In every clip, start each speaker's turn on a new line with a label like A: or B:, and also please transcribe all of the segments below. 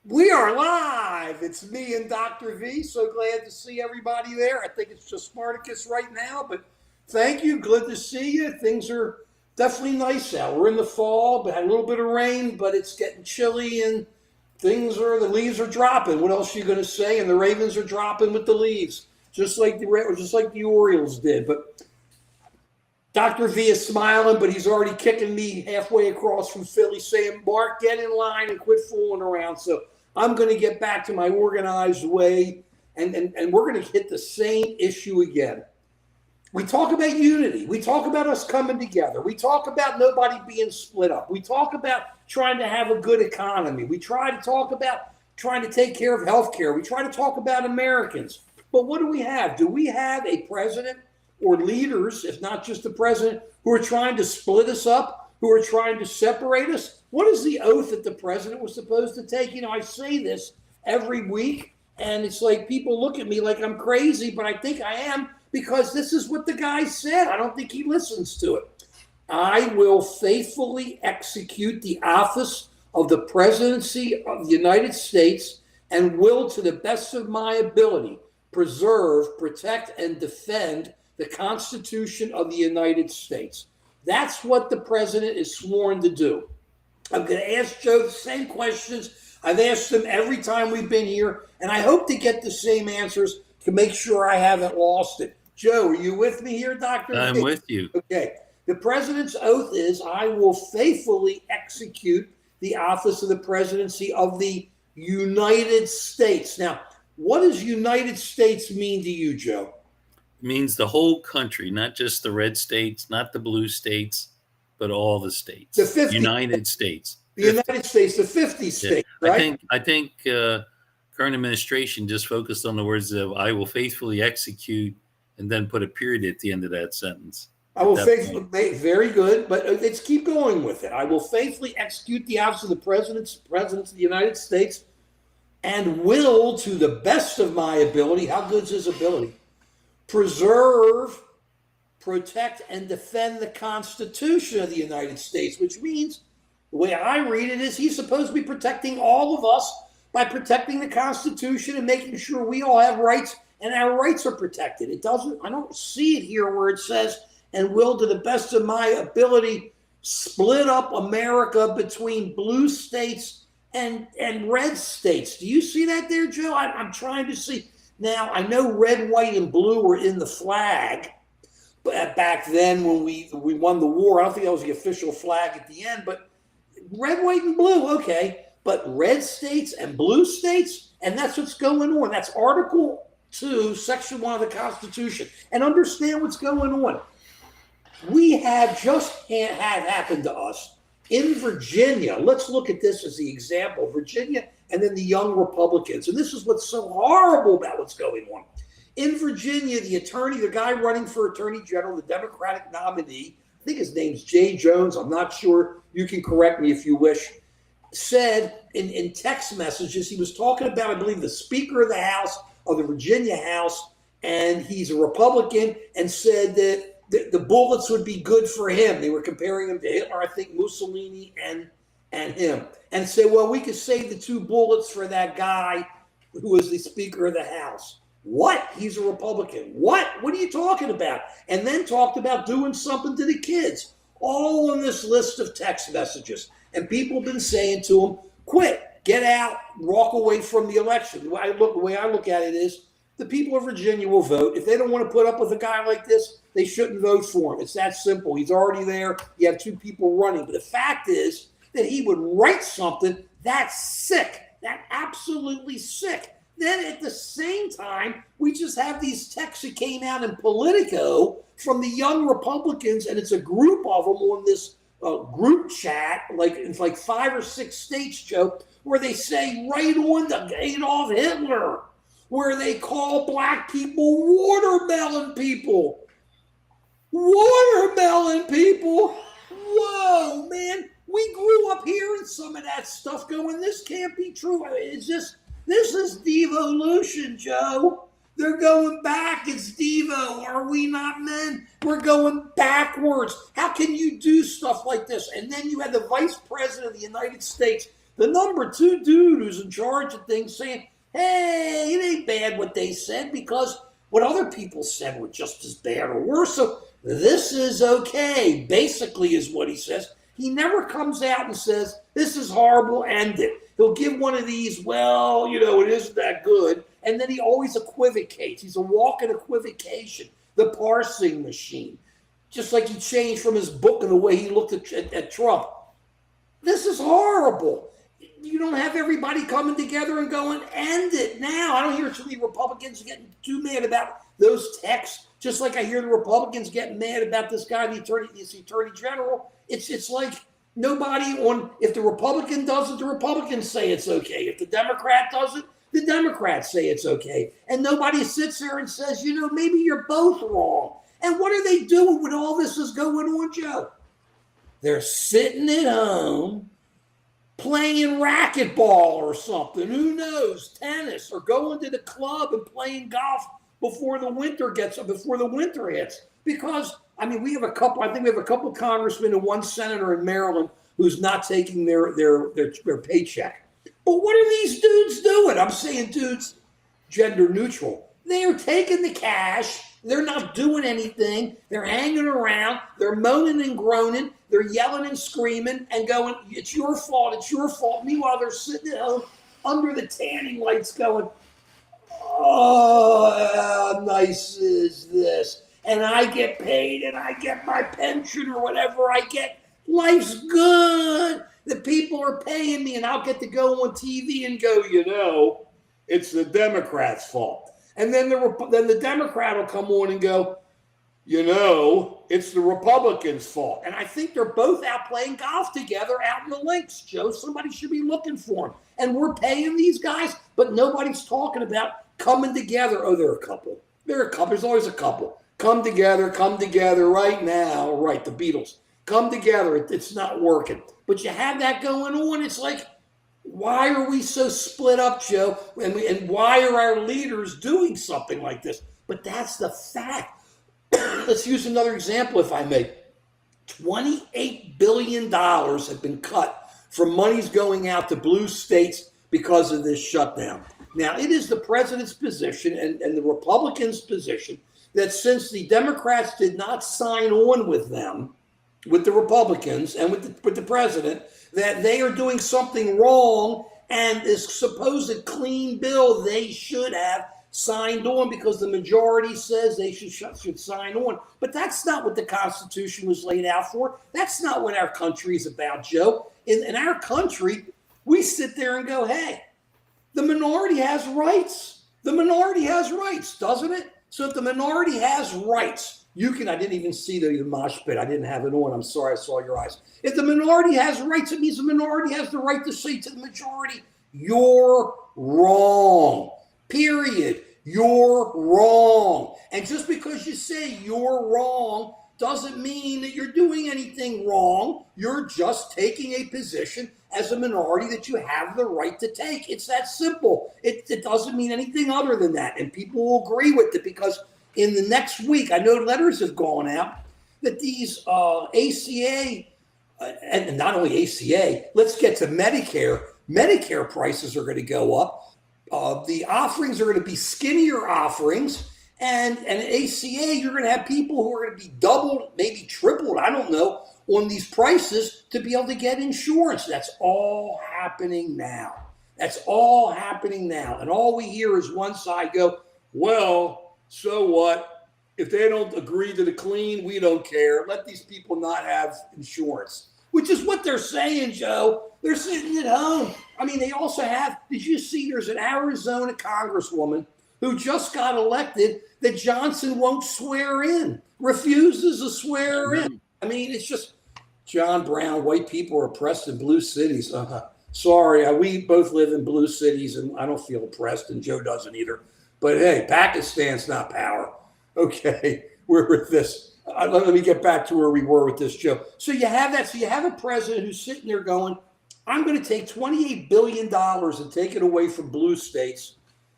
A: We are live. It's me and Dr. V. So glad to see everybody there. I think it's just Spartacus right now, but thank you. Good to see you. Things are definitely nice out. We're in the fall, but had a little bit of rain, but it's getting chilly and the leaves are dropping. What else are you going to say? And the Ravens are dropping with the leaves, just like the Orioles did. But Dr. V is smiling, but he's already kicking me halfway across from Philly saying, Mark, get in line and quit fooling around. So I'm going to get back to my organized way, and we're going to hit the same issue again. We talk about unity. We talk about us coming together. We talk about nobody being split up. We talk about trying to have a good economy. We try to talk about trying to take care of healthcare. We try to talk about Americans. But what do we have? Do we have a president or leaders, if not just the president, who are trying to split us up, who are trying to separate us? What is the oath that the president was supposed to take? You know, I say this every week, and it's like people look at me like I'm crazy, but I think I am, because this is what the guy said. I don't think he listens to it. I will faithfully execute the office of the presidency of the United States and will, to the best of my ability, preserve, protect, and defend the Constitution of the United States. That's what the president is sworn to do. I'm going to ask Joe the same questions I've asked him every time we've been here, and I hope to get the same answers to make sure I haven't lost it. Joe, are you with me here, Dr.
B: I'm with you.
A: Okay. The president's oath is, I will faithfully execute the office of the presidency of the United States. Now, what does United States mean to you, Joe?
B: It means the whole country, not just the red states, not the blue states, but all the states.
A: The 50,
B: United States.
A: The 50. United States, the 50 states,
B: yeah.
A: right?
B: I think current administration just focused on the words of I will faithfully execute and then put a period at the end of that sentence.
A: I will faithfully, very good, but let's keep going with it. I will faithfully execute the office of the president of the United States and will, to the best of my ability, how good is his ability? Preserve, protect, and defend the Constitution of the United States, which means, the way I read it is he's supposed to be protecting all of us by protecting the Constitution and making sure we all have rights and our rights are protected. I don't see it here where it says, and will, to the best of my ability, split up America between blue states and red states. Do you see that there, Joe? I'm trying to see. Now, I know red, white, and blue were in the flag back then when we won the war. I don't think that was the official flag at the end, but red, white, and blue, okay. But red states and blue states, and that's what's going on. That's Article 2, Section 1 of the Constitution. And understand what's going on. We have just had happened to us in Virginia. Let's look at this as the example. Virginia and then the young Republicans. And this is what's so horrible about what's going on. In Virginia, the guy running for Attorney General, the Democratic nominee, I think his name's Jay Jones, I'm not sure, you can correct me if you wish, said in text messages, he was talking about, I believe, the Speaker of the House, of the Virginia House, and he's a Republican, and said that the bullets would be good for him. They were comparing him to Hitler, I think, Mussolini, and him, and say, well, we could save the 2 bullets for that guy who was the Speaker of the House. What? He's a Republican. What? What are you talking about? And then talked about doing something to the kids. All on this list of text messages. And people have been saying to him, quit, get out, walk away from the election. The way I look at it is, the people of Virginia will vote. If they don't want to put up with a guy like this, they shouldn't vote for him. It's that simple. He's already there. You have 2 people running. But the fact is that he would write something that's sick, that absolutely sick. Then at the same time, we just have these texts that came out in Politico from the young Republicans, and it's a group of them on this group chat, it's like 5 or 6 states, Joe, where they say right on to Adolf Hitler, where they call black people watermelon people. Watermelon people? Whoa, man. We grew up hearing some of that stuff going, this can't be true. It's just, this is devolution, Joe. They're going back. It's Devo. Are we not men? We're going backwards. How can you do stuff like this? And then you had the vice president of the United States the number 2 dude who's in charge of things saying, hey, it ain't bad what they said because what other people said were just as bad or worse. So this is okay, basically is what he says. He never comes out and says, this is horrible, end it. He'll give one of these, well, it isn't that good. And then he always equivocates. He's a walking equivocation, the parsing machine. Just like he changed from his book and the way he looked at Trump. This is horrible. You don't have everybody coming together and going, end it now. I don't hear too many Republicans getting too mad about those texts, just like I hear the Republicans getting mad about this guy, the attorney general. It's like nobody if the Republican does it, the Republicans say it's okay. If the Democrat does it, the Democrats say it's okay. And nobody sits there and says, maybe you're both wrong. And what are they doing when all this is going on, Joe? They're sitting at home playing racquetball or something. Who knows? Tennis, or going to the club and playing golf before the winter hits. Because we have a couple congressmen and one senator in Maryland who's not taking their paycheck. But what are these dudes doing? I'm saying dudes, gender neutral. They are taking the cash. They're not doing anything. They're hanging around. They're moaning and groaning. They're yelling and screaming and going, it's your fault. It's your fault. Meanwhile, they're sitting at home under the tanning lights going, oh, how nice is this? And I get paid and I get my pension or whatever I get. Life's good. The people are paying me and I'll get to go on TV and go, it's the Democrats' fault. And then the Democrat will come on and go, it's the Republicans' fault. And I think they're both out playing golf together out in the links, Joe. Somebody should be looking for them. And we're paying these guys, but nobody's talking about coming together. Oh, there are a couple. There's always a couple. Come together right now. Right, the Beatles. Come together. It's not working. But you have that going on. It's like, why are we so split up, Joe? And why are our leaders doing something like this? But that's the fact. Let's use another example, if I may. $28 billion have been cut from monies going out to blue states because of this shutdown. Now, it is the president's position and the Republicans' position that since the Democrats did not sign on with them, with the Republicans and with the president, that they are doing something wrong, and this supposed clean bill they should have signed on because the majority says they should sign on. But that's not what the Constitution was laid out for. That's not what our country is about, Joe. In our country, we sit there and go, hey, the minority has rights. The minority has rights, doesn't it? So if the minority has rights, I didn't even see the mosh pit. I didn't have it on. I'm sorry, I saw your eyes. If the minority has rights, it means the minority has the right to say to the majority, you're wrong. Period. You're wrong. And just because you say you're wrong doesn't mean that you're doing anything wrong. You're just taking a position as a minority that you have the right to take. It's that simple. It doesn't mean anything other than that. And people will agree with it because in the next week, I know letters have gone out that these ACA, and not only ACA, let's get to Medicare. Medicare prices are going to go up. The offerings are going to be skinnier offerings. And ACA, you're going to have people who are going to be doubled, maybe tripled, I don't know, on these prices to be able to get insurance. That's all happening now. That's all happening now. And all we hear is one side go, well, so what? If they don't agree to the clean, we don't care. Let these people not have insurance, which is what they're saying, Joe. They're sitting at home. They also have, did you see there's an Arizona congresswoman who just got elected that Johnson won't swear in, refuses to swear in. It's just John Brown, white people are oppressed in blue cities. Sorry, we both live in blue cities and I don't feel oppressed and Joe doesn't either. But hey, Pakistan's not power. Okay, we're with this. Let me get back to where we were with this, Joe. So you have that. So you have a president who's sitting there going, I'm going to take $28 billion and take it away from blue states,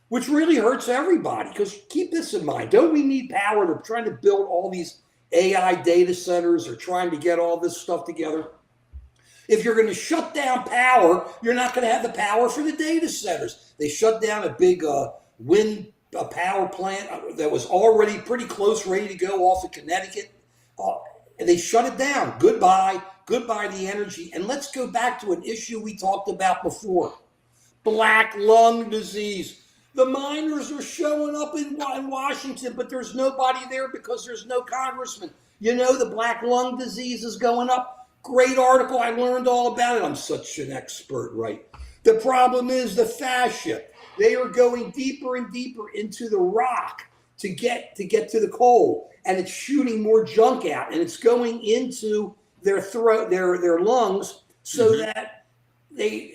A: which really hurts everybody. Because keep this in mind. Don't we need power? They're trying to build all these AI data centers. They're trying to get all this stuff together. If you're going to shut down power, you're not going to have the power for the data centers. They shut down a big wind power plant that was already pretty close, ready to go off of Connecticut. And they shut it down. Goodbye the energy. And let's go back to an issue we talked about before. Black lung disease. The miners are showing up in Washington, but there's nobody there because there's no congressman. You know, the black lung disease is going up. Great article. I learned all about it. I'm such an expert, right? The problem is the fascia. They are going deeper and deeper into the rock to get to the coal, and it's shooting more junk out, and it's going into their throat, their lungs, so that the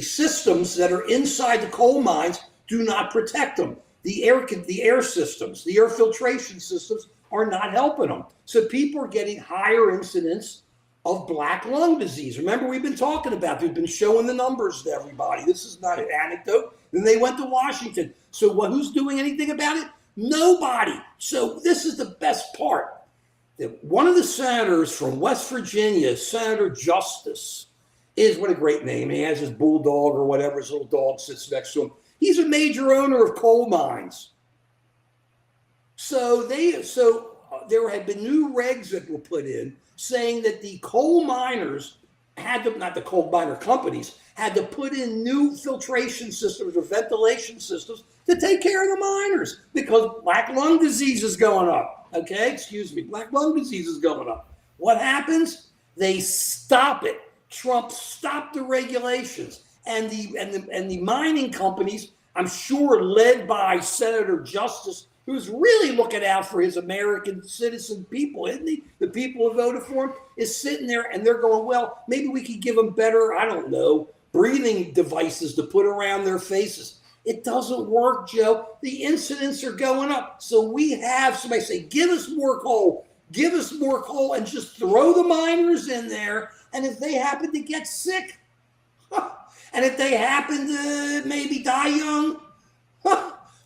A: systems that are inside the coal mines do not protect them. The air systems, the air filtration systems are not helping them. So people are getting higher incidence of black lung disease. Remember, we've been talking about, we've been showing the numbers to everybody. This is not an anecdote. Then they went to Washington. So who's doing anything about it? Nobody. So this is the best part. One of the senators from West Virginia, Senator Justice, what a great name. He has his bulldog or whatever, his little dog sits next to him. He's a major owner of coal mines. So there had been new regs that were put in saying that the coal miners not the coal miner companies, had to put in new filtration systems or ventilation systems to take care of the miners because black lung disease is going up. Okay, excuse me, black lung disease is going up. What happens? They stop it. Trump stopped the regulations, and the mining companies, I'm sure led by Senator Justice, who's really looking out for his American citizen people, isn't he? The people who voted for him, is sitting there and they're going, well, maybe we could give them better, I don't know, breathing devices to put around their faces. It doesn't work, Joe. The incidents are going up. So we have somebody say, give us more coal, and just throw the miners in there. And if they happen to get sick, and if they happen to maybe die young,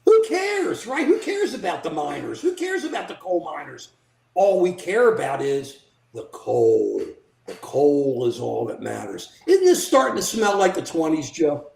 A: who cares, right? Who cares about the miners? Who cares about the coal miners? All we care about is the coal. The coal is all that matters. Isn't this starting to smell like the 20s, Joe?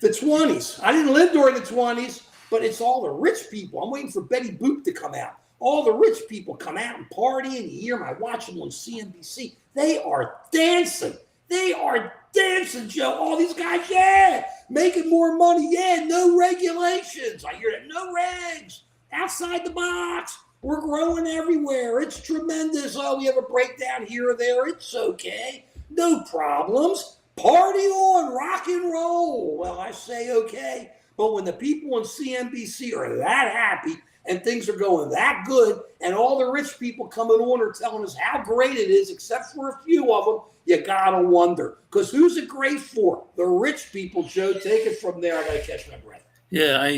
A: The 20s. I didn't live during the 20s, but it's all the rich people. I'm waiting for Betty Boop to come out. All the rich people come out and party, and you hear them. I watch them on CNBC. They are dancing. They are dancing, Joe. All these guys, yeah, making more money. Yeah, no regulations. I hear that. No regs. Outside the box. We're growing everywhere. It's tremendous. Oh, we have a breakdown here or there. It's okay. No problems. Party on, rock and roll. Well, I say okay. But when the people on CNBC are that happy and things are going that good, and all the rich people coming on are telling us how great it is, except for a few of them, you gotta wonder. Because who's it great for? The rich people, Joe. Take it from there. I gotta catch my breath.
B: Yeah,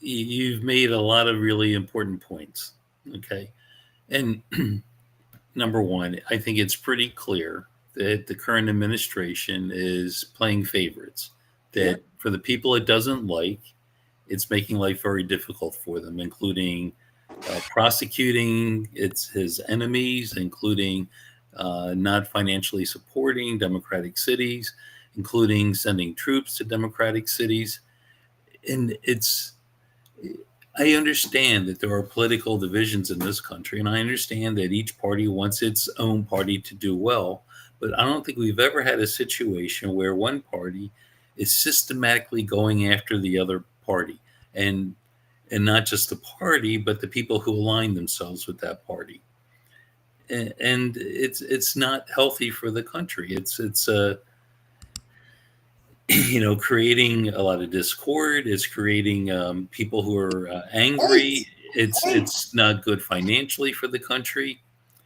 B: you've made a lot of really important points. Okay. And number one, I think it's pretty clear that the current administration is playing favorites, that for the people it doesn't like, it's making life very difficult for them, including prosecuting his enemies, including not financially supporting democratic cities, including sending troops to democratic cities. And I understand that there are political divisions in this country, and I understand that each party wants its own party to do well, but I don't think we've ever had a situation where one party is systematically going after the other party, and not just the party, but the people who align themselves with that party. And it's not healthy for the country. It's creating a lot of discord. It's creating people who are angry. It's not good financially for the country,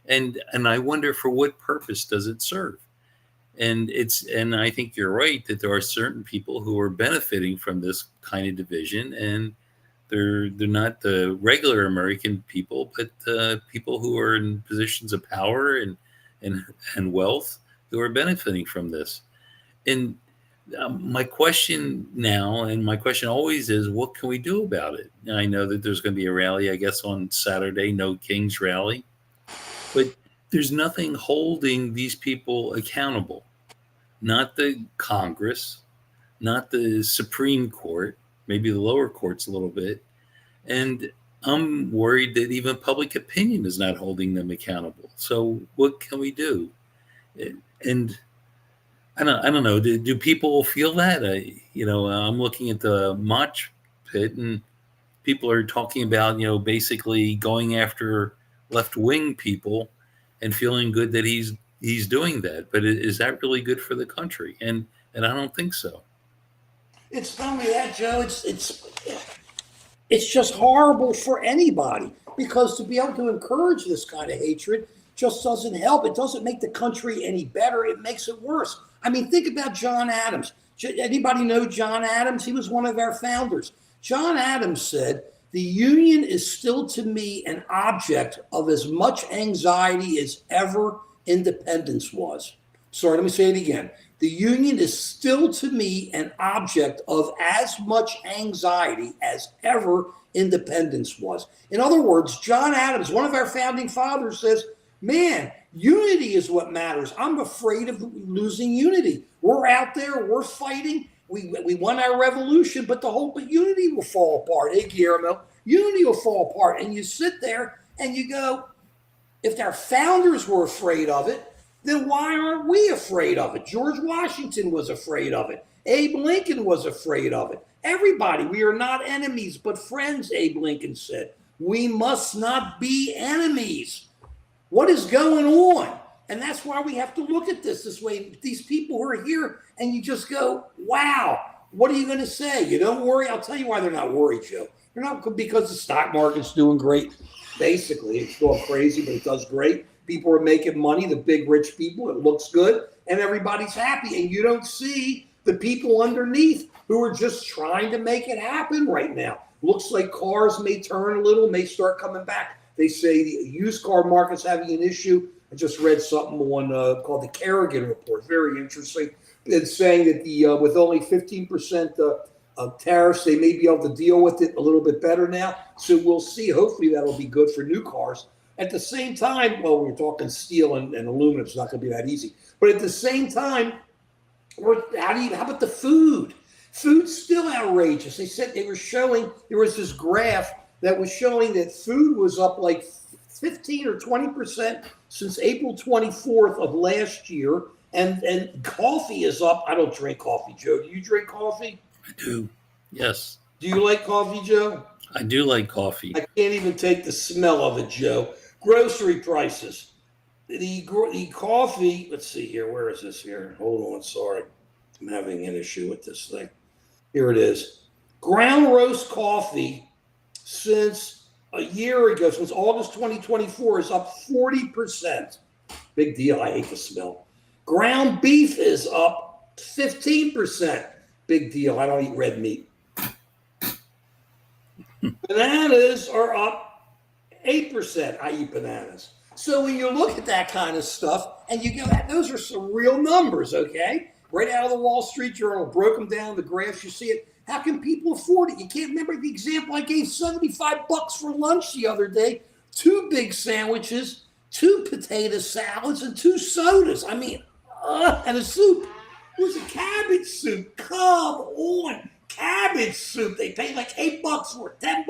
B: and I wonder, for what purpose does it serve? And I think you're right that there are certain people who are benefiting from this kind of division, and they're not the regular American people, but people who are in positions of power and wealth who are benefiting from this. And my question now, and my question always is, what can we do about it? And I know that there's going to be a rally, I guess, on Saturday, No Kings rally. but there's nothing holding these people accountable. Not the Congress, not the Supreme Court, maybe the lower courts a little bit. And I'm worried that even public opinion is not holding them accountable. So what can we do? And I don't know. Do people feel that? I'm looking at the Mach pit, and people are talking about, basically going after left-wing people and feeling good that he's doing that. But is that really good for the country? And I don't think so.
A: It's not only that, Joe. It's just horrible for anybody, because to be able to encourage this kind of hatred just doesn't help. It doesn't make the country any better. It makes it worse. I mean, think about John Adams. Anybody know John Adams? He was one of our founders. John Adams said, "The Union is still to me an object of as much anxiety as ever independence was." Sorry, let me say it again. "The Union is still to me an object of as much anxiety as ever independence was." In other words, John Adams, one of our founding fathers, says, man, unity is what matters. I'm afraid of losing unity. We're out there, we're fighting. We won our revolution, but unity will fall apart. Hey, Guillermo, unity will fall apart. And you sit there and you go, if our founders were afraid of it, then why aren't we afraid of it? George Washington was afraid of it. Abe Lincoln was afraid of it. Everybody, we are not enemies, but friends, Abe Lincoln said. We must not be enemies. What is going on? And that's why we have to look at this way. These people who are here, and you just go, wow, what are you going to say? You don't worry. I'll tell you why they're not worried, Joe. They're not because the stock market's doing great. Basically, it's going crazy, but it does great. People are making money, the big rich people. It looks good, and everybody's happy. And you don't see the people underneath who are just trying to make it happen right now. Looks like cars may turn a little, may start coming back. They say the used car market's having an issue. I just read something on called the Kerrigan Report. Very interesting. It's saying that with only 15% of tariffs, they may be able to deal with it a little bit better now. So we'll see. Hopefully that'll be good for new cars. At the same time, well, we're talking steel and aluminum. It's not going to be that easy. But at the same time, how about the food? Food's still outrageous. They said there was this graph that was showing that food was up like 15 or 20% since April 24th of last year. And coffee is up. I don't drink coffee, Joe. Do you drink coffee?
B: I do. Yes.
A: Do you like coffee, Joe?
B: I do like coffee.
A: I can't even take the smell of it, Joe. Grocery prices. The coffee, let's see here. Where is this here? Hold on. Sorry. I'm having an issue with this thing. Here it is. Ground roast coffee since a year ago, since August 2024, is up 40%. Big deal. I hate the smell. Ground beef is up 15%. Big deal. I don't eat red meat. Bananas are up 8%. I eat bananas. So when you look at that kind of stuff and you go, those are some real numbers, okay? Right out of the Wall Street Journal, broke them down, the graphs, you see it. How can people afford it? You can't remember the example I gave, $75 for lunch the other day, 2 big sandwiches, 2 potato salads, and 2 sodas. I mean, and a soup. It was a cabbage soup. Come on. Cabbage soup. They paid like $8 for it, $10,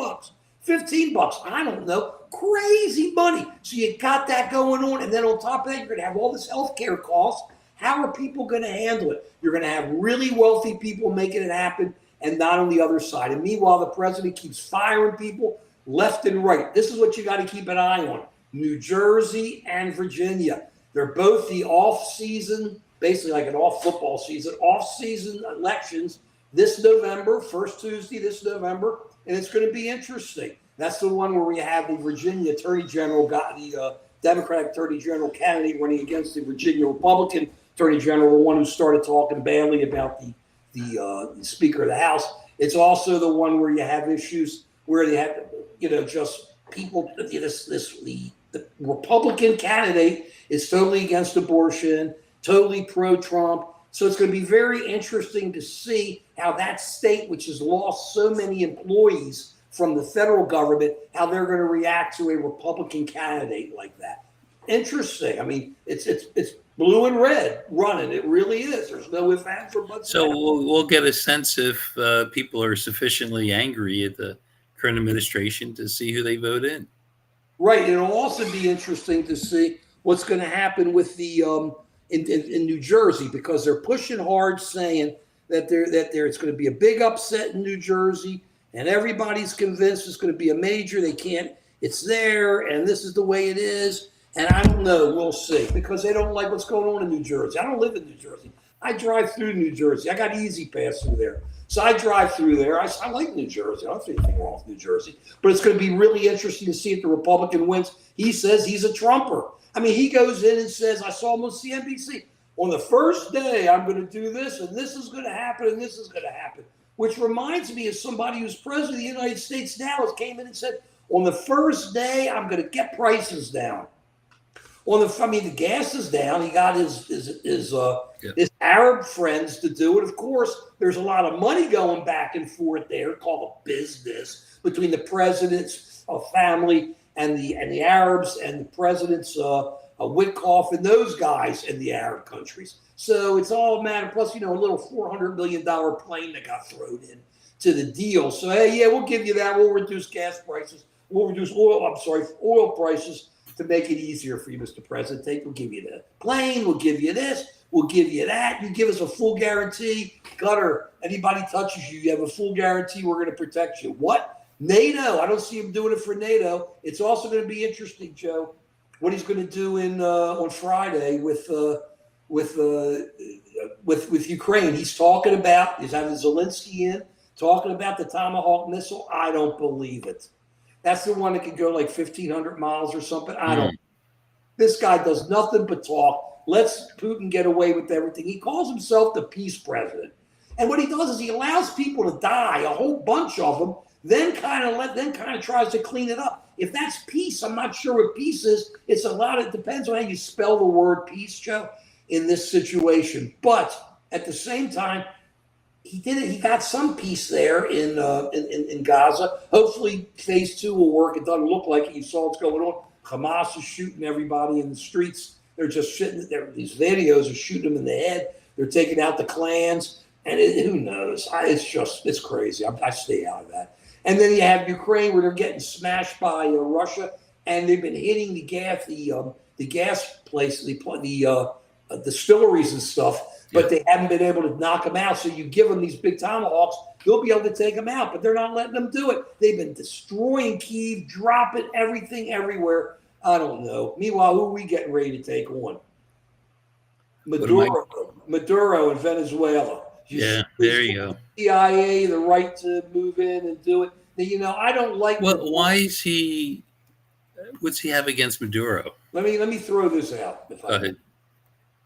A: $15. I don't know. Crazy money. So you got that going on. And then on top of that, you're going to have all this healthcare costs. How are people going to handle it? You're going to have really wealthy people making it happen and not on the other side. And meanwhile, the president keeps firing people left and right. This is what you got to keep an eye on. New Jersey and Virginia. They're both the off-season, basically like an off-football season, off-season elections this November, first Tuesday this November, and it's going to be interesting. That's the one where we have the Virginia Attorney General, got the Democratic Attorney General candidate running against the Virginia Republican Attorney General, the one who started talking badly about the Speaker of the House. It's also the one where you have issues where they have, just people, the Republican candidate is totally against abortion, totally pro-Trump. So it's going to be very interesting to see how that state, which has lost so many employees from the federal government, how they're going to react to a Republican candidate like that. interesting. I mean, it's blue and red running. It really is. There's no ifs, ands, or buts.
B: So we'll get a sense if people are sufficiently angry at the current administration to see who they vote in.
A: Right. It'll also be interesting to see what's going to happen with the in New Jersey, because they're pushing hard, saying that it's going to be a big upset in New Jersey, and everybody's convinced it's going to be a major. They can't. It's there, and this is the way it is. And I don't know. We'll see, because they don't like what's going on in New Jersey. I don't live in New Jersey. I drive through New Jersey. I got Easy Pass through there. So I drive through there. I like New Jersey. I don't see anything wrong with New Jersey. But it's going to be really interesting to see if the Republican wins. He says he's a Trumper. I mean, he goes in and says, I saw him on CNBC. On the first day, I'm going to do this, and this is going to happen, and this is going to happen. Which reminds me of somebody who's president of the United States now has came in and said, on the first day, I'm going to get prices down. The gas is down. He got his Arab friends to do it. Of course, there's a lot of money going back and forth there, called a business, between the president's family and the Arabs and the president's Witkoff and those guys in the Arab countries. So it's all a matter. Plus, a little $400 million plane that got thrown in to the deal. So hey, yeah, we'll give you that. We'll reduce gas prices. We'll reduce oil prices, to make it easier for you, Mr. President. We'll give you the plane. We'll give you this. We'll give you that. You give us a full guarantee. Gutter, anybody touches you, you have a full guarantee. We're going to protect you. What? NATO. I don't see him doing it for NATO. It's also going to be interesting, Joe, what he's going to do on Friday with Ukraine. He's having Zelensky in, talking about the Tomahawk missile. I don't believe it. That's the one that could go like 1,500 miles or something. I don't. This guy does nothing but talk. Lets Putin get away with everything. He calls himself the peace president. And what he does is he allows people to die, a whole bunch of them, then kind of tries to clean it up. If that's peace, I'm not sure what peace is. It depends on how you spell the word peace, Joe, in this situation. But at the same time, he did it. He got some peace there in Gaza. Hopefully, phase 2 will work. It doesn't look like it. You saw what's going on. Hamas is shooting everybody in the streets. They're just shooting. These videos are shooting them in the head. They're taking out the clans, and who knows? It's crazy. I stay out of that. And then you have Ukraine, where they're getting smashed by Russia, and they've been hitting the gas place, the distilleries and stuff. But they haven't been able to knock them out. So you give them these big tomahawks, they'll be able to take them out. But they're not letting them do it. They've been destroying Kyiv, dropping everything everywhere. I don't know. Meanwhile, who are we getting ready to take on? Maduro in Venezuela.
B: There you go.
A: CIA, the right to move in and do it. I don't like.
B: Why is he? What's he have against Maduro?
A: Let me throw this out.
B: Go ahead.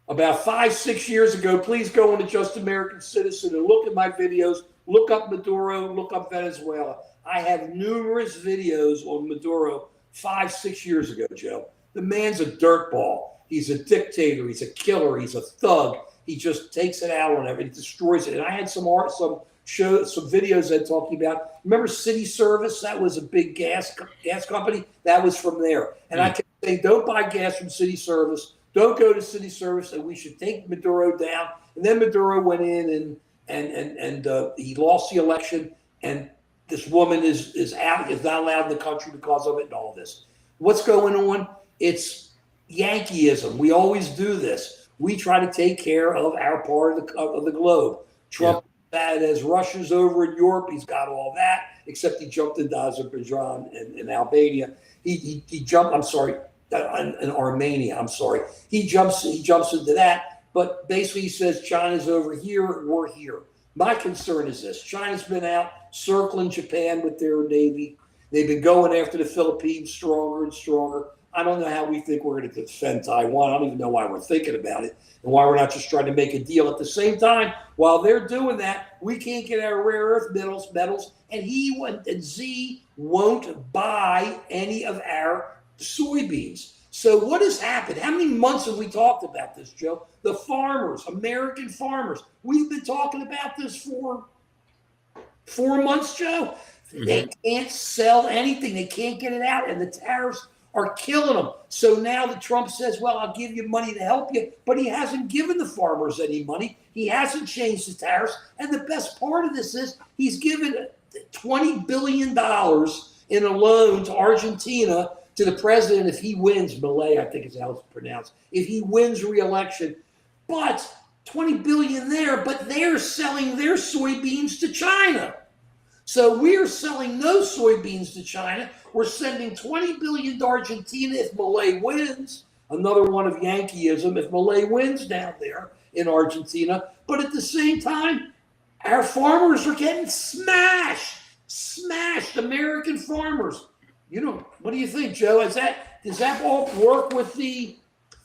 A: About 5-6 years ago, please go into Just American Citizen and look at my videos. Look up Maduro, look up Venezuela. I have numerous videos on Maduro 5-6 years ago, Joe. The man's a dirtball. He's a dictator. He's a killer. He's a thug. He just takes it out on everything, destroys it. And I had some videos that talking about. Remember City Service? That was a big gas company. That was from there. And I kept saying, don't buy gas from City Service. Don't go to City Service, and we should take Maduro down. And then Maduro went in and he lost the election, and this woman is not allowed in the country because of it and all this. What's going on? It's Yankeeism. We always do this. We try to take care of our part of the globe. Trump had as Russia's over in Europe. He's got all that, except he jumped into Azerbaijan and Albania. He jumped. I'm sorry. In Armenia, I'm sorry. He jumps into that, but basically he says China's over here, we're here. My concern is this: China's been out circling Japan with their navy. They've been going after the Philippines stronger and stronger. I don't know how we think we're going to defend Taiwan. I don't even know why we're thinking about it and why we're not just trying to make a deal. At the same time, while they're doing that, we can't get our rare earth metals, and Z won't buy any of our soybeans. So what has happened? How many months have we talked about this, Joe? The farmers, American farmers. We've been talking about this for 4 months, Joe. They can't sell anything. They can't get it out. And the tariffs are killing them. So now that Trump says, well, I'll give you money to help you, but he hasn't given the farmers any money. He hasn't changed the tariffs. And the best part of this is he's given $20 billion in a loan to Argentina to the president if he wins. Milei, I think is how it's pronounced. If he wins re-election. But 20 billion there, but they're selling their soybeans to China. So we're selling no soybeans to China. We're sending 20 billion to Argentina if Milei wins. Another one of Yankeeism if Milei wins down there in Argentina. But at the same time, our farmers are getting smashed. American farmers. You know, what do you think, Joe? Does that all work with the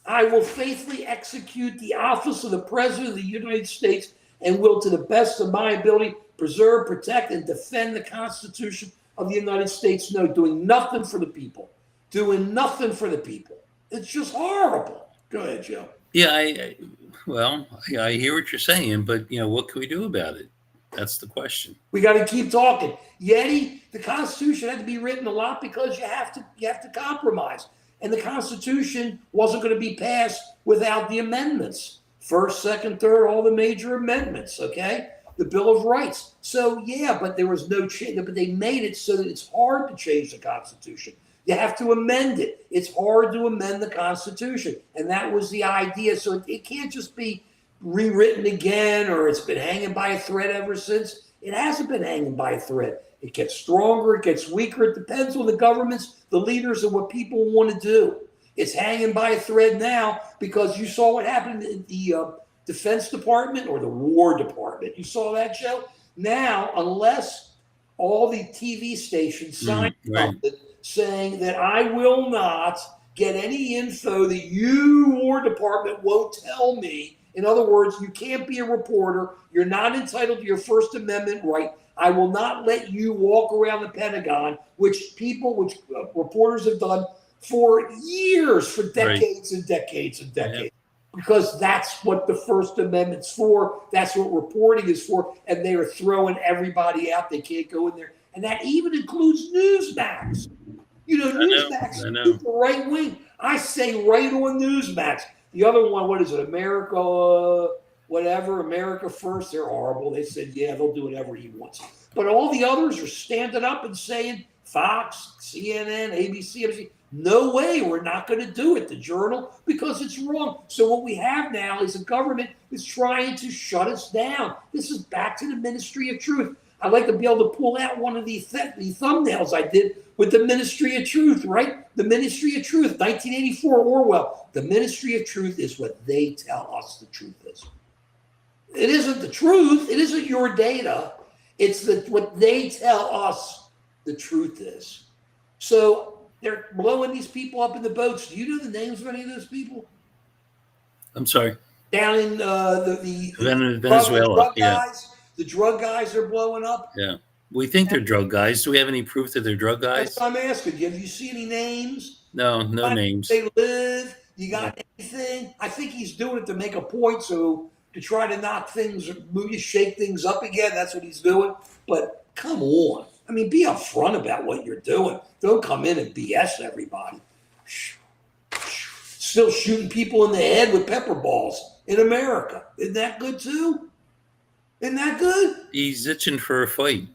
A: I will faithfully execute the office of the President of the United States and will, to the best of my ability, preserve, protect, and defend the Constitution of the United States? No, doing nothing for the people. Doing nothing for the people. It's just horrible. Go ahead, Joe.
B: Yeah, I hear what you're saying, but what can we do about it? That's the question.
A: We got to keep talking. Yeti, the Constitution had to be written a lot because you have to compromise. And the Constitution wasn't going to be passed without the amendments. First, second, third, all the major amendments, okay? The Bill of Rights. So, yeah, but there was no change. But they made it so that it's hard to change the Constitution. You have to amend it. It's hard to amend the Constitution. And that was the idea. So it can't just be rewritten again or it's been hanging by a thread ever since. It hasn't been hanging by a thread. It gets stronger, it gets weaker. It depends on the governments, the leaders, and what people want to do. It's hanging by a thread now because you saw what happened in the Defense Department or the War Department. You saw that, Joe? Now, unless all the TV stations sign something saying that I will not get any info that you, War Department, won't tell me. In other words, you can't be a reporter. You're not entitled to your First Amendment right. I will not let you walk around the Pentagon, which reporters have done for years, for decades and decades and decades. Because that's what the First Amendment's for. That's what reporting is for. And they are throwing everybody out. They can't go in there. And that even includes Newsmax. Newsmax is the right wing. I say right on Newsmax. The other one, what is it? America First. They're horrible. They said, yeah, they'll do whatever he wants. But all the others are standing up and saying, Fox, CNN, ABC, NBC, no way, we're not going to do it. The Journal, because it's wrong. So what we have now is a government that's trying to shut us down. This is back to the Ministry of Truth. I'd like to be able to pull out one of the thumbnails I did with the Ministry of Truth, right? The Ministry of Truth, 1984 Orwell. The Ministry of Truth is what they tell us the truth is. It isn't the truth. It isn't your data. It's what they tell us the truth is. So they're blowing these people up in the boats. Do you know the names of any of those people?
B: I'm sorry.
A: Down in
B: Venezuela,
A: drug guys. The drug guys are blowing up.
B: Yeah. We think they're drug guys. Do we have any proof that they're drug guys?
A: That's what I'm asking you. Have you seen any names?
B: No names.
A: They live. You got anything? I think he's doing it to make a point, so to try to knock things, shake things up again. That's what he's doing. But come on. I mean, be upfront about what you're doing. Don't come in and BS everybody. Still shooting people in the head with pepper balls in America. Isn't that good too? Isn't that good?
B: He's itching for a fight.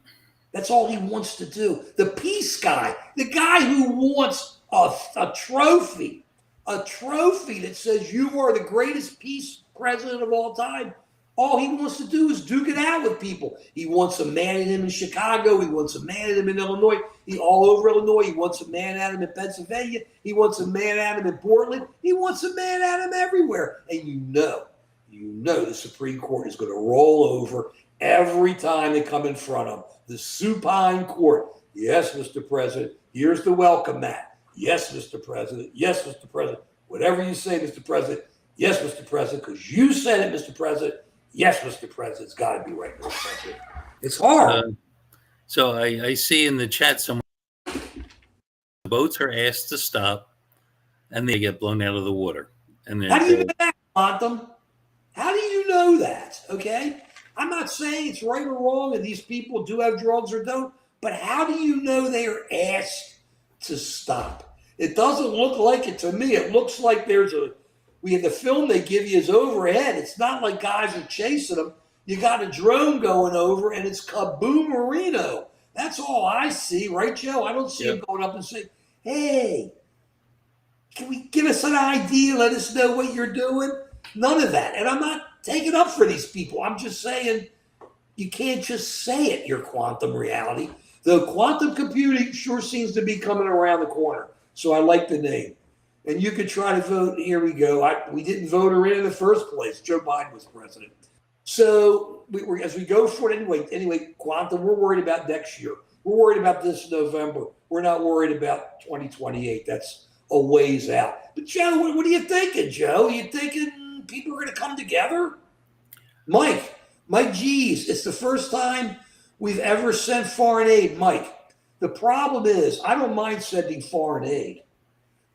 A: That's all he wants to do. The peace guy, the guy who wants a trophy that says you are the greatest peace president of all time. All he wants to do is duke it out with people. He wants a man at him in Chicago. He wants a man at him in Illinois. All over Illinois. He wants a man at him in Pennsylvania. He wants a man at him in Portland. He wants a man at him everywhere. And you know the Supreme Court is going to roll over every time they come in front of him. The supine court. Yes, Mr. President. Here's the welcome mat. Yes, Mr. President. Yes, Mr. President. Whatever you say, Mr. President. Yes, Mr. President, because you said it, Mr. President. Yes, Mr. President. It's got to be right, Mr. President. It's hard.
B: So I see in the chat somewhere the boats are asked to stop and they get blown out of the water. And
A: how do you know that, Quantum? How do you know that? Okay? I'm not saying it's right or wrong and these people do have drugs or don't, but how do you know they are asked to stop? It doesn't look like it to me. It looks like we have the film they give you is overhead. It's not like guys are chasing them. You got a drone going over and it's kaboomerino. That's all I see, right, Joe? I don't see him going up and saying, hey, can we give us an idea? Let us know what you're doing. None of that. And I'm not taking up for these people. I'm just saying you can't just say it, your quantum reality. Though quantum computing sure seems to be coming around the corner. So I like the name. And you could try to vote. Here we go. We didn't vote her in the first place. Joe Biden was president. So as we go for it anyway, quantum, we're worried about next year. We're worried about this November. We're not worried about 2028. That's a ways out. But Joe, what are you thinking, Joe? Are you thinking people are going to come together? Mike G's, it's the first time we've ever sent foreign aid. Mike, the problem is I don't mind sending foreign aid.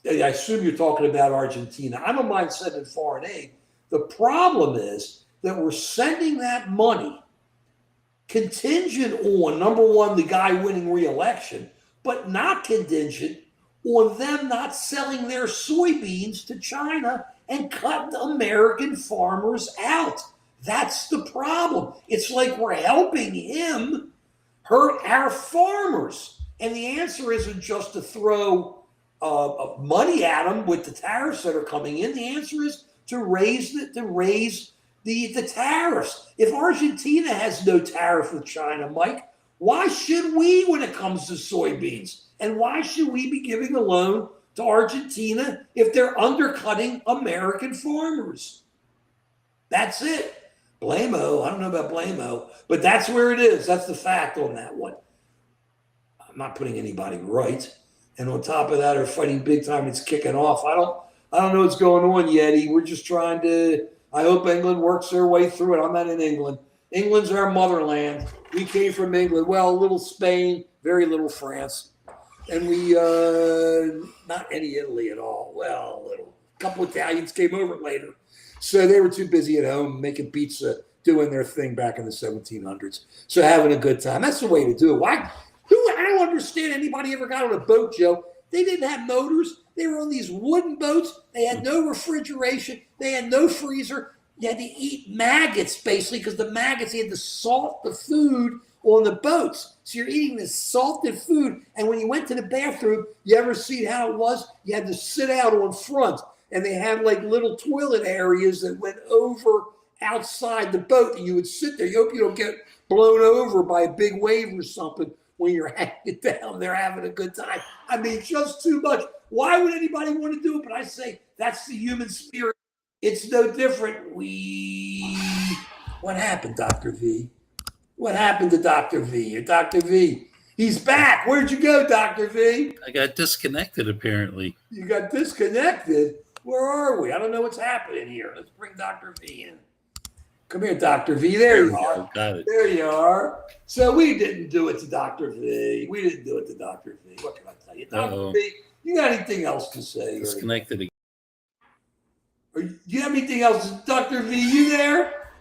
A: I assume you're talking about Argentina. I don't mind sending foreign aid. The problem is that we're sending that money contingent on, number one, the guy winning re-election, but not contingent on them not selling their soybeans to China and cutting American farmers out. That's the problem. It's like we're helping him hurt our farmers. And the answer isn't just to throw money at them with the tariffs that are coming in. The answer is to raise the tariffs. If Argentina has no tariff with China, Mike, why should we when it comes to soybeans? And why should we be giving a loan to Argentina if they're undercutting American farmers? That's it. Blame-o. I don't know about blame-o, but that's where it is. That's the fact on that one. I'm not putting anybody right. And on top of that, they're fighting big time. It's kicking off. I don't know what's going on, Yeti. We're just trying to. I hope England works their way through it. I'm not in England. England's our motherland. We came from England. Well, a little Spain, very little France, and we not any Italy at all. Well, a little. A couple Italians came over later, so they were too busy at home making pizza, doing their thing back in the 1700s. So having a good time. That's the way to do it. Why? I don't understand anybody ever got on a boat, Joe. They didn't have motors. They were on these wooden boats. They had no refrigeration. They had no freezer. You had to eat maggots, basically, because the maggots, you had to salt the food on the boats. So you're eating this salted food. And when you went to the bathroom, you ever see how it was? You had to sit out on front. And they had like little toilet areas that went over outside the boat. And you would sit there. You hope you don't get blown over by a big wave or something when you're hanging down there having a good time. I mean, just too much. Why would anybody want to do it? But I say that's the human spirit. It's no different. What happened, Dr. V? What happened to Dr. V? Or Dr. V? He's back. Where'd you go, Dr. V?
B: I got disconnected, apparently.
A: You got disconnected? Where are we? I don't know what's happening here. Let's bring Dr. V in. Come here, Dr. V. There you are.
B: Got it.
A: There you are. So we didn't do it to Dr. V. We didn't do it to Dr. V. What can I tell you? Dr. V, you got anything else to say?
B: Disconnected again.
A: Do you have anything else? Dr. V, you there?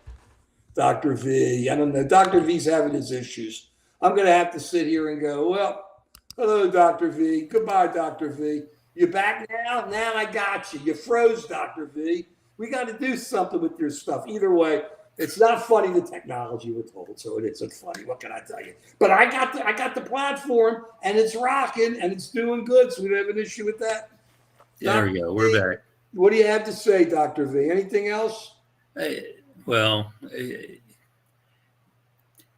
A: Dr. V, I don't know. Dr. V's having his issues. I'm going to have to sit here and go, well, hello, Dr. V. Goodbye, Dr. V. You back now? Now I got you. You froze, Dr. V. We got to do something with your stuff. Either way, it's not funny, the technology we're told, so it isn't funny. What can I tell you? But I got the platform, and it's rocking, and it's doing good, so we don't have an issue with that.
B: There we go. We're back.
A: What do you have to say, Dr. V? Anything else?
B: Well,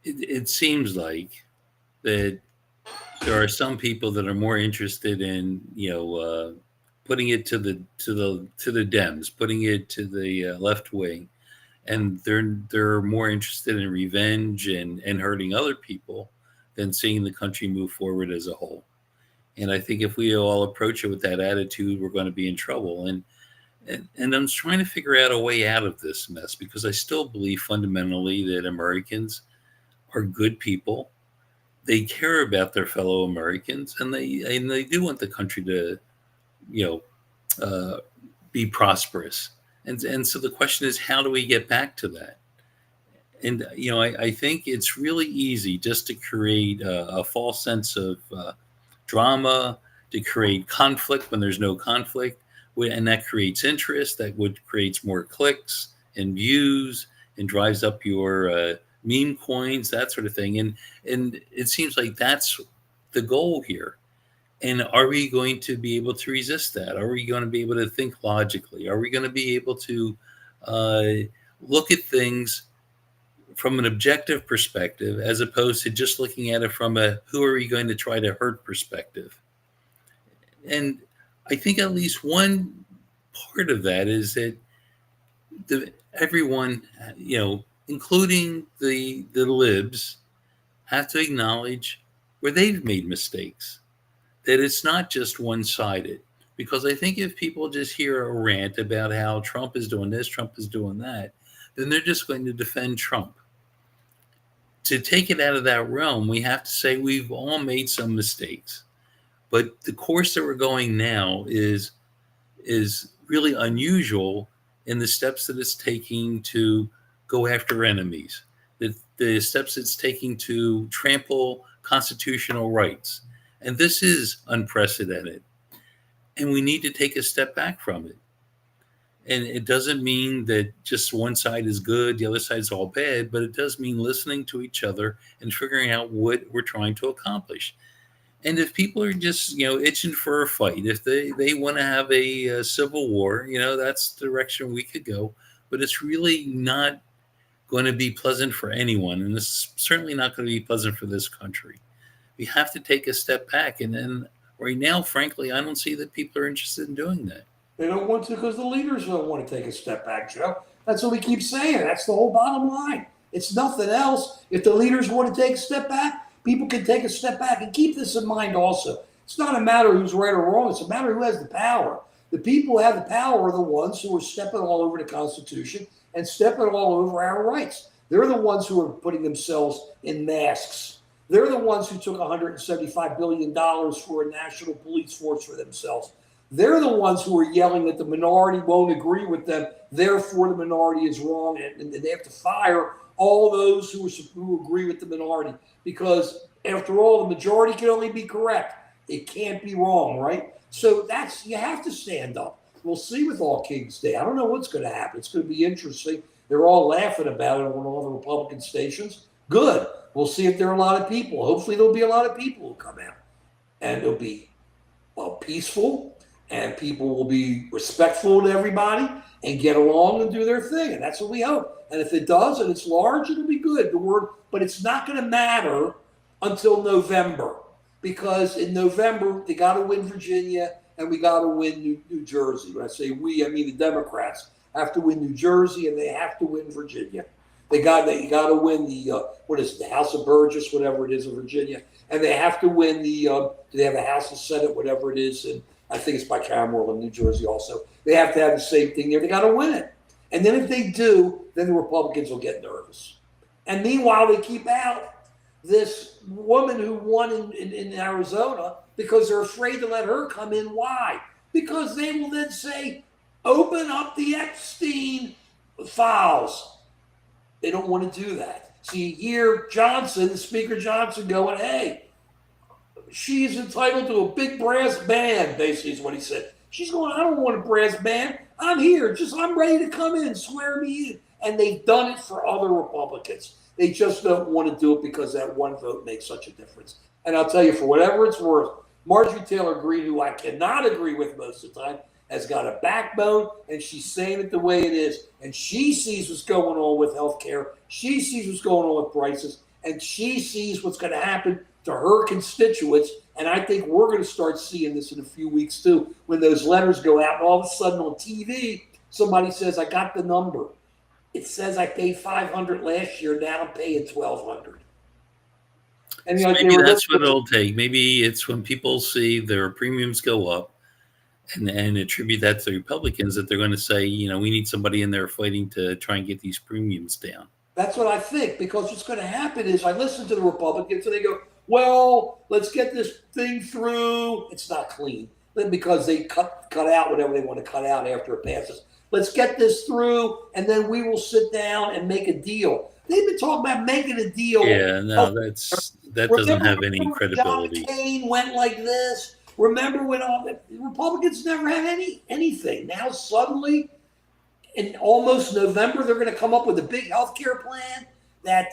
B: it seems like that there are some people that are more interested in, putting it to the Dems, putting it to the left wing, and they're more interested in revenge and hurting other people than seeing the country move forward as a whole. And I think if we all approach it with that attitude, we're going to be in trouble. And I'm trying to figure out a way out of this mess, because I still believe fundamentally that Americans are good people. They care about their fellow Americans, and they do want the country to, be prosperous. And so the question is, how do we get back to that? And, I think it's really easy just to create a false sense of drama to create conflict when there's no conflict, and that creates interest. That would creates more clicks and views and drives up your meme coins, that sort of thing. And it seems like that's the goal here. And are we going to be able to resist that? Are we going to be able to think logically? Are we going to be able to uh, look at things from an objective perspective as opposed to just looking at it from a who are we going to try to hurt perspective? And I think at least one part of that is that everyone, including the libs, have to acknowledge where they've made mistakes, that it's not just one-sided. Because I think if people just hear a rant about how Trump is doing this, Trump is doing that, then they're just going to defend Trump. To take it out of that realm, we have to say we've all made some mistakes. But the course that we're going now is really unusual in the steps that it's taking to go after enemies, the steps it's taking to trample constitutional rights. And this is unprecedented. And we need to take a step back from it. And it doesn't mean that just one side is good, the other side's all bad, but it does mean listening to each other and figuring out what we're trying to accomplish. And if people are just, itching for a fight, if they want to have a civil war, that's the direction we could go. But it's really not going to be pleasant for anyone. And it's certainly not going to be pleasant for this country. We have to take a step back. And then right now, frankly, I don't see that people are interested in doing that.
A: They don't want to because the leaders don't want to take a step back, Joe. That's what we keep saying. That's the whole bottom line. It's nothing else. If the leaders want to take a step back, people can take a step back. And keep this in mind also. It's not a matter who's right or wrong. It's a matter who has the power. The people who have the power are the ones who are stepping all over the Constitution and stepping all over our rights. They're the ones who are putting themselves in masks. They're the ones who took $175 billion for a national police force for themselves. They're the ones who are yelling that the minority won't agree with them, therefore the minority is wrong, and they have to fire all those who agree with the minority. Because after all, the majority can only be correct. It can't be wrong, right? So you have to stand up. We'll see with all Kings Day. I don't know what's going to happen. It's going to be interesting. They're all laughing about it on all the Republican stations. Good. We'll see if there are a lot of people. Hopefully there'll be a lot of people who come out. And it'll be peaceful. And people will be respectful to everybody and get along and do their thing. And that's what we hope. And if it does and it's large, it'll be good. But it's not going to matter until November. Because in November, they got to win Virginia and we got to win New Jersey. When I say we, I mean the Democrats have to win New Jersey and they have to win Virginia. They got to win the House of Burgess, whatever it is in Virginia. And they have to win they have a House of Senate, whatever it is, and I think it's bicameral in New Jersey also. They have to have the same thing there. They got to win it. And then if they do, then the Republicans will get nervous. And meanwhile, they keep out this woman who won in Arizona because they're afraid to let her come in. Why? Because they will then say, open up the Epstein files. They don't want to do that. So you hear Speaker Johnson going, hey, she's entitled to a big brass band, basically is what he said. She's going, I don't want a brass band. I'm here. I'm ready to come in, swear me in. And they've done it for other Republicans. They just don't want to do it because that one vote makes such a difference. And I'll tell you, for whatever it's worth, Marjorie Taylor Greene, who I cannot agree with most of the time, has got a backbone, and she's saying it the way it is. And she sees what's going on with health care. She sees what's going on with prices. And she sees what's going to happen to her constituents. And I think we're going to start seeing this in a few weeks, too, when those letters go out. And all of a sudden on TV, somebody says, I got the number. It says I paid $500 last year. Now I'm paying $1,200. And
B: so maybe that's what it'll take. Maybe it's when people see their premiums go up and attribute that to the Republicans that they're going to say, we need somebody in there fighting to try and get these premiums down.
A: That's what I think, because what's going to happen is I listen to the Republicans and they go, well, let's get this thing through. It's not clean because they cut out whatever they want to cut out after it passes. Let's get this through, and then we will sit down and make a deal. They've been talking about making a deal.
B: Yeah, no, that doesn't have any credibility.
A: John McCain went like this. Remember when all the Republicans never had anything. Now suddenly, in almost November, they're going to come up with a big health care plan that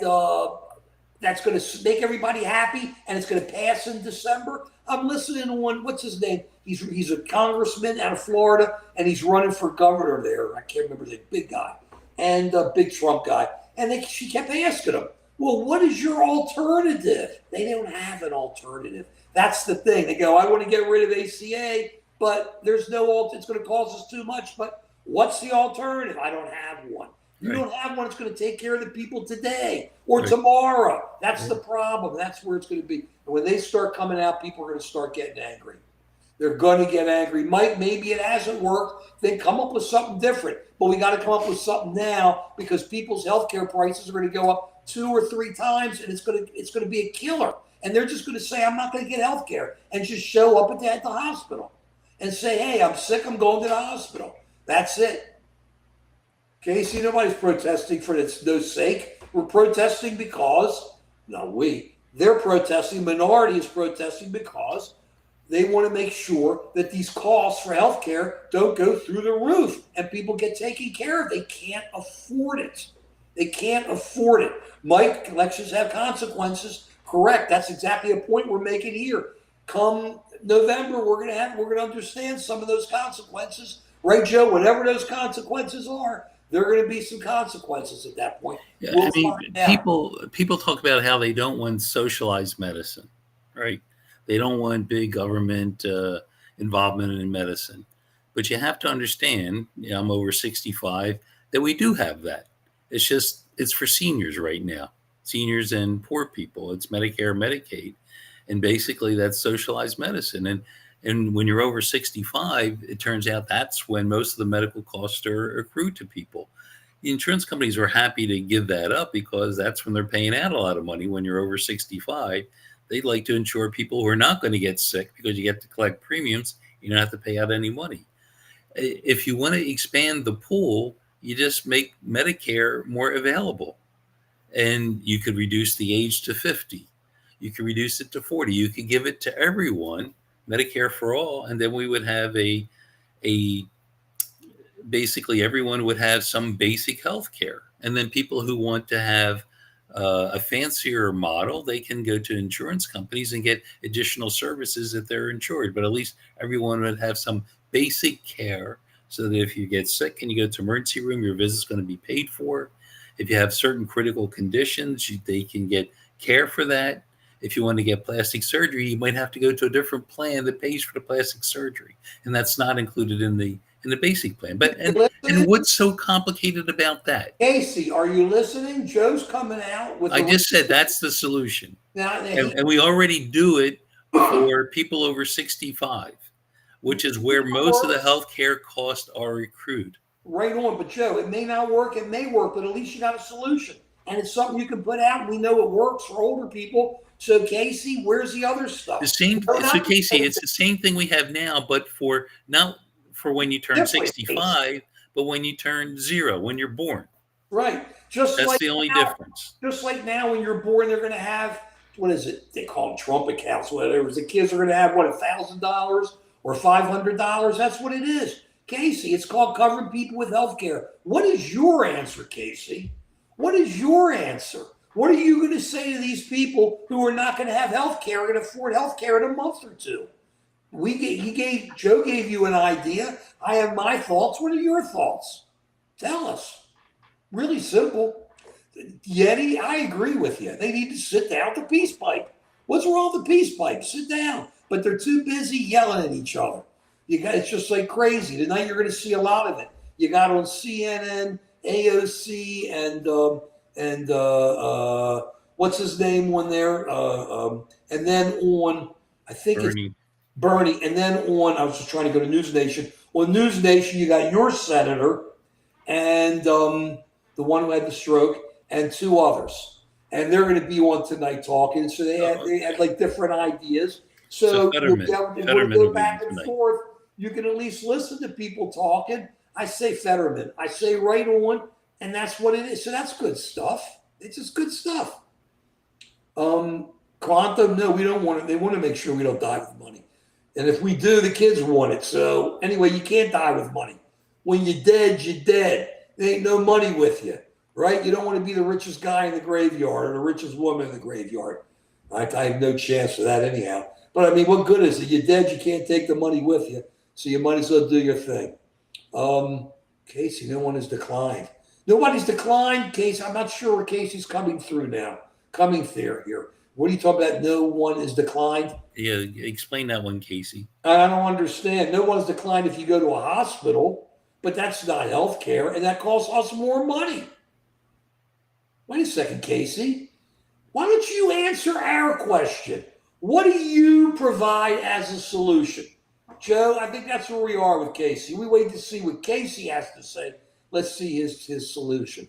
A: that's going to make everybody happy, and it's going to pass in December. I'm listening to one. What's his name? He's a congressman out of Florida, and he's running for governor there. I can't remember the big guy and big Trump guy. And she kept asking him, "Well, what is your alternative?" They don't have an alternative. That's the thing. They go, "I want to get rid of ACA, but there's no it's going to cost us too much. But what's the alternative? I don't have one." You don't have one that's going to take care of the people today or tomorrow. That's the problem. That's where it's going to be. And when they start coming out, people are going to start getting angry. They're going to get angry. Mike, maybe it hasn't worked. Then come up with something different. But we got to come up with something now because people's healthcare prices are going to go up 2 or 3 times, and it's going to be a killer. And they're just going to say, "I'm not going to get healthcare," and just show up at the hospital and say, "Hey, I'm sick. I'm going to the hospital." That's it. Casey, nobody's protesting for its no sake. We're protesting because, they're protesting, minority is protesting because they want to make sure that these costs for healthcare don't go through the roof and people get taken care of. They can't afford it. They can't afford it. Mike, elections have consequences. Correct. That's exactly a point we're making here. Come November, we're gonna understand some of those consequences. Right, Joe? Whatever those consequences are, there are going to be some consequences at that point.
B: Yeah, people talk about how they don't want socialized medicine, right? They don't want big government involvement in medicine. But you have to understand, I'm over 65, that we do have that. It's for seniors right now, seniors and poor people. It's Medicare, Medicaid. And basically that's socialized medicine. And when you're over 65, it turns out that's when most of the medical costs are accrued to people. The insurance companies are happy to give that up because that's when they're paying out a lot of money. When you're over 65, they'd like to insure people who are not going to get sick because you get to collect premiums. You don't have to pay out any money. If you want to expand the pool, you just make Medicare more available. And you could reduce the age to 50. You could reduce it to 40. You could give it to everyone, Medicare for all, and then we would have basically everyone would have some basic health care. And then people who want to have a fancier model, they can go to insurance companies and get additional services if they're insured. But at least everyone would have some basic care so that if you get sick and you go to emergency room, your visit's going to be paid for. If you have certain critical conditions, they can get care for that. If you want to get plastic surgery, you might have to go to a different plan that pays for the plastic surgery, and that's not included in the basic plan. But and what's so complicated about that?
A: Casey, are you listening? Joe's coming out with.
B: I just said that's the solution,
A: now,
B: and we already do it for people over 65, which is where most of the healthcare costs are accrued.
A: Right on, but Joe, it may not work. It may work, but at least you got a solution, and it's something you can put out. And we know it works for older people. So Casey, where's the other stuff?
B: So Casey, it's the same thing we have now, but not for when you turn 65, but when you turn 0, when you're born.
A: Right.
B: That's the only difference.
A: Just like now, when you're born, they're going to have, what is it? They call them Trump accounts, whatever. The kids are going to have, $1,000 or $500? That's what it is. Casey, it's called covering people with health care. What is your answer, Casey? What is your answer? What are you going to say to these people who are not going to have health care, are going to afford health care in a month or two? Joe gave you an idea. I have my thoughts. What are your thoughts? Tell us. Really simple. Yeti, I agree with you. They need to sit down at the peace pipe. What's wrong with the peace pipe? Sit down. But they're too busy yelling at each other. It's just like crazy. Tonight you're going to see a lot of it. You got on CNN, AOC, and what's his name one there? And then on, I think
B: Bernie.
A: It's Bernie. And then on, I was just trying to go to News Nation. On News Nation, you got your senator and the one who had the stroke and 2 others. And they're going to be on tonight talking. So they had like different ideas. So
B: Fetterman
A: go back and forth. You can at least listen to people talking. I say Fetterman. I say right on. And that's what it is. So that's good stuff. It's just good stuff. Quantum, no, we don't want it. They want to make sure we don't die with money. And if we do, the kids want it. So anyway, you can't die with money. When you're dead, you're dead. There ain't no money with you, right? You don't want to be the richest guy in the graveyard or the richest woman in the graveyard. Right? I have no chance for that anyhow. But I mean, what good is it? You're dead. You can't take the money with you. So you might as well do your thing. Casey, no one has declined. Nobody's declined, Casey. I'm not sure where Casey's coming through now. Coming through here. What are you talking about? No one is declined?
B: Yeah, explain that one, Casey.
A: I don't understand. No one's declined if you go to a hospital, but that's not health care, and that costs us more money. Wait a second, Casey. Why don't you answer our question? What do you provide as a solution? Joe, I think that's where we are with Casey. We wait to see what Casey has to say. Let's see his solution.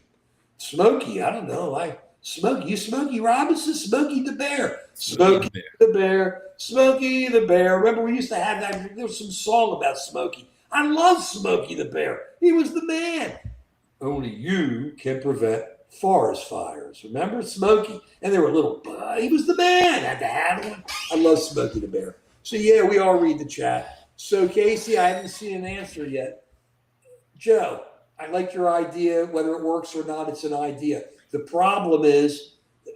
A: Smokey, I don't know. Smokey Robinson, Smokey the Bear. Smokey the Bear, Smokey the Bear. Remember, we used to have that. There was some song about Smokey. I love Smokey the Bear. He was the man. Only you can prevent forest fires. Remember Smokey? And there were little, he was the man. Had to have one. I love Smokey the Bear. So yeah, we all read the chat. So Casey, I haven't seen an answer yet. Joe, I like your idea. Whether it works or not, it's an idea. The problem is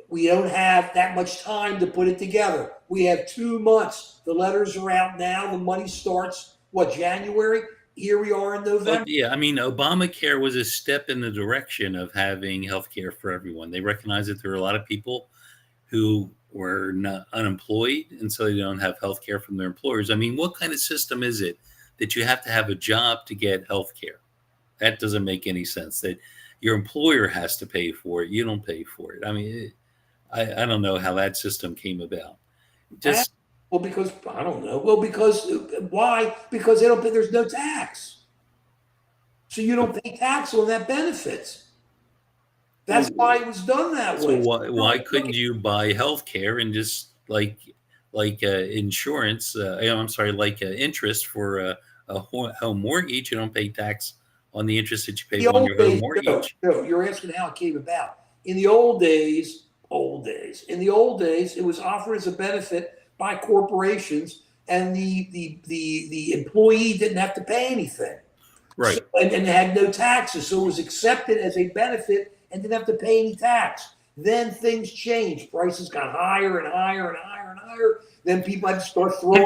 A: we don't have that much time to put it together. We have 2 months. The letters are out now. The money starts, January? Here we are in November.
B: Well, yeah, I mean, Obamacare was a step in the direction of having health care for everyone. They recognized that there are a lot of people who were not unemployed, and so they don't have health care from their employers. I mean, what kind of system is it that you have to have a job to get health care? That doesn't make any sense. That your employer has to pay for it. You don't pay for it. I mean, I don't know how that system came about. Just
A: because I don't know. Well, because why? Because they don't pay. There's no tax, so you don't pay tax on that benefits. That's why it was done that way.
B: So why couldn't you buy health care and just like insurance? Interest for a home mortgage. You don't pay tax on the interest that you pay on your home mortgage.
A: No, you're asking how it came about. In the old days, it was offered as a benefit by corporations, and the employee didn't have to pay anything.
B: Right.
A: So, and had no taxes. So it was accepted as a benefit and didn't have to pay any tax. Then things changed. Prices got higher and higher and higher and higher. Then people had to start throwing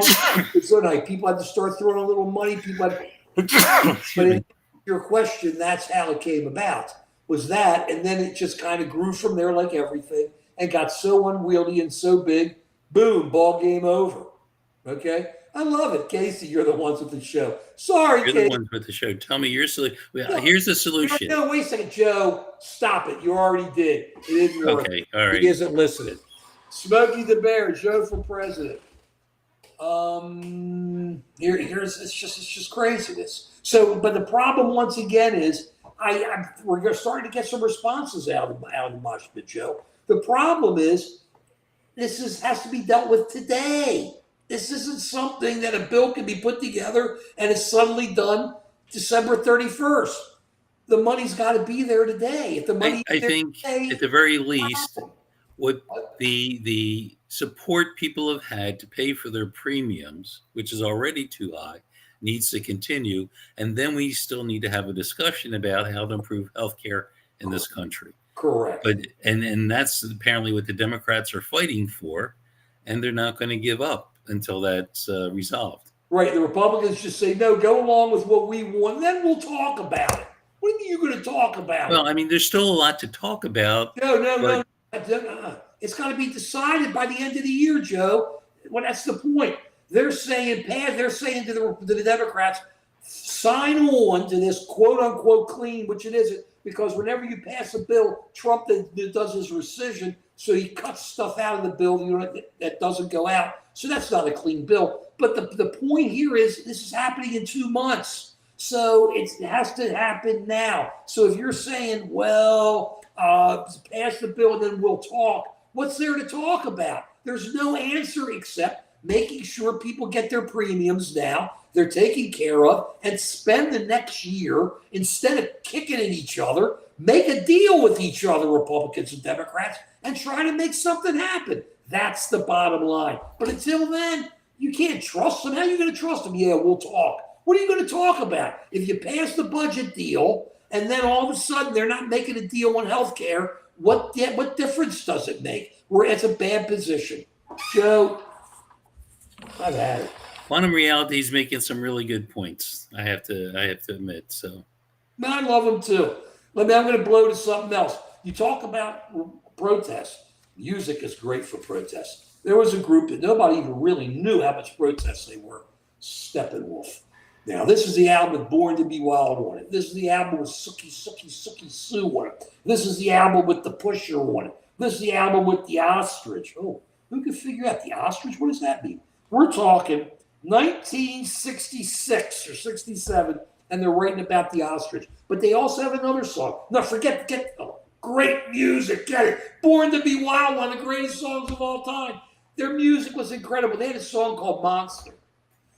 A: a little money. But in your question, that's how it came about. Was that, and then it just kind of grew from there like everything and got so unwieldy and so big, boom, ball game over. Okay? I love it. Casey, you're the ones with the show. Sorry,
B: You're
A: Casey.
B: the ones with the show. Tell me your solution. Here's the solution.
A: No, wait a second, Joe. Stop it. You already did. It didn't work.
B: Okay, all right.
A: He isn't listening. Smokey the Bear, Joe for president. It's just craziness. So, but the problem once again is we're starting to get some responses out of the mosh pit, Joe. The problem is has to be dealt with today. This isn't something that a bill can be put together and is suddenly done December 31st. The money's got to be there today. If the money,
B: I think today, at the very least, what the support people have had to pay for their premiums, which is already too high, needs to continue. And then we still need to have a discussion about how to improve healthcare in this country.
A: Correct.
B: But and that's apparently what the Democrats are fighting for, and they're not going to give up until that's resolved.
A: Right. The Republicans just say, no, go along with what we want, and then we'll talk about it. What do you mean you're going to talk about it?
B: Well, I mean, there's still a lot to talk about.
A: No. It's got to be decided by the end of the year, Joe. Well, that's the point. They're saying to the Democrats, sign on to this quote unquote clean, which it isn't, because whenever you pass a bill, Trump does his rescission, so he cuts stuff out of the bill that doesn't go out. So that's not a clean bill. But the point here is this is happening in 2 months. So it has to happen now. So if you're saying, pass the bill and then we'll talk, what's there to talk about? There's no answer except making sure people get their premiums now, they're taken care of, and spend the next year, instead of kicking at each other, make a deal with each other, Republicans and Democrats, and try to make something happen. That's the bottom line. But until then, You can't trust them. How are you going to trust them? Yeah, we'll talk. What are you going to talk about? If you pass the budget deal and then all of a sudden they're not making a deal on health care, what difference does it make? It's a bad position. Joe, I've had it.
B: Quantum Reality is making some really good points. I have to admit. So,
A: Man, I love them too. I'm going to blow to something else. You talk about protests. Music is great for protests. There was a group that nobody even really knew how much protests they were. Steppenwolf. Now, this is the album with Born to Be Wild on it. This is the album with Sookie Sue on it. This is the album with The Pusher on it. This is the album with The Ostrich. Oh, who can figure out The Ostrich? What does that mean? We're talking 1966 or 67, and they're writing about The Ostrich. But they also have another song. No, great music. Get it. Born to Be Wild, one of the greatest songs of all time. Their music was incredible. They had a song called Monster.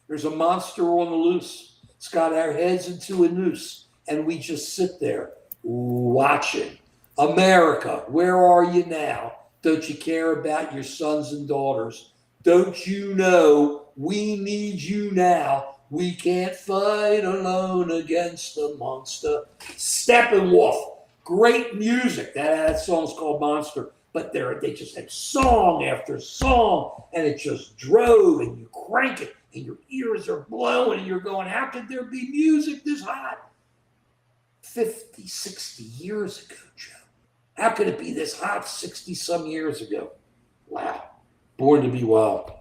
A: There's a monster on the loose. It's got our heads into a noose. And we just sit there watching. America, where are you now? Don't you care about your sons and daughters? Don't you know we need you now? We can't fight alone against the monster. Steppenwolf. Great music. That song's called Monster. But they just had song after song, and it just drove, and you crank it, and your ears are blowing, and you're going, how could there be music this hot? 50, 60 years ago, Joe. How could it be this hot 60-some years ago? Wow. Born to Be Wild.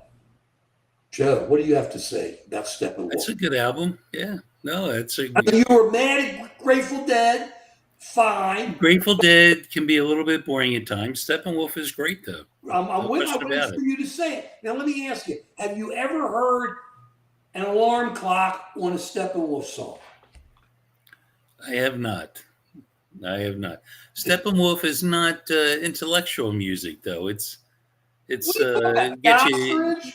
A: Joe, what do you have to say about Steppenwolf?
B: That's a good album. Yeah. No, it's a.
A: I mean, you were mad at Grateful Dead. Fine.
B: Grateful Dead can be a little bit boring at times. Steppenwolf is great, though.
A: I'm waiting for you to say it. Now, let me ask you, have you ever heard an alarm clock on a Steppenwolf song?
B: I have not. Steppenwolf is not intellectual music, though. It gets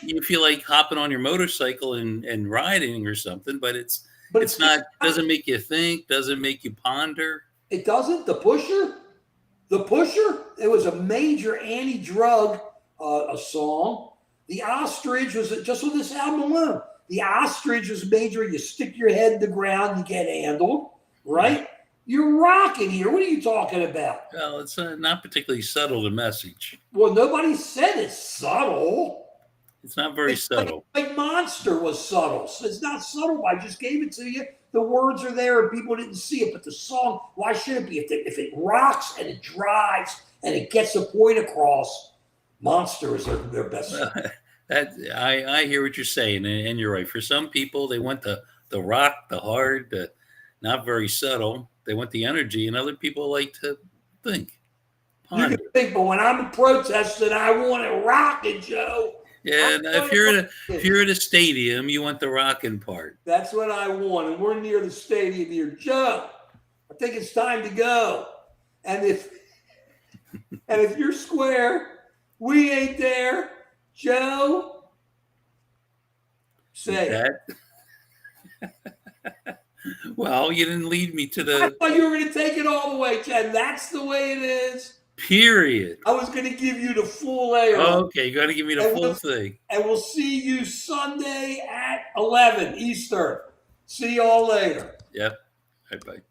B: you feel like hopping on your motorcycle and riding or something, but it's not, doesn't make you think, doesn't make you ponder.
A: It doesn't? The Pusher? It was a major anti-drug song. The Ostrich was just on this album alone. The Ostrich was major. You stick your head in the ground, you get handled, right? You're rocking here. What are you talking about?
B: Well, it's not particularly subtle, the message.
A: Well, nobody said it's subtle.
B: It's not very subtle.
A: Like Monster was subtle. So it's not subtle. I just gave it to you. The words are there and people didn't see it. But the song, why should it be? If it rocks and it drives and it gets a point across, Monster is their best song.
B: I hear what you're saying, and you're right. For some people, they want the rock, the hard, the not very subtle. They want the energy, and other people like to think. Ponder.
A: You can think, but when I'm protesting, I want it rocking, Joe.
B: Yeah, and if you're at a stadium, you want the rocking part.
A: That's what I want, and we're near the stadium here, Joe. I think it's time to go. And if you're square, we ain't there, Joe. Say
B: that. Well, you didn't lead me to the.
A: I thought you were going to take it all the way, Chad. That's the way it is.
B: Period.
A: I was going to give you the full layer.
B: Okay, you got to give me the full thing.
A: And we'll see you Sunday at 11 Eastern. See y'all later.
B: Yep. Bye-bye.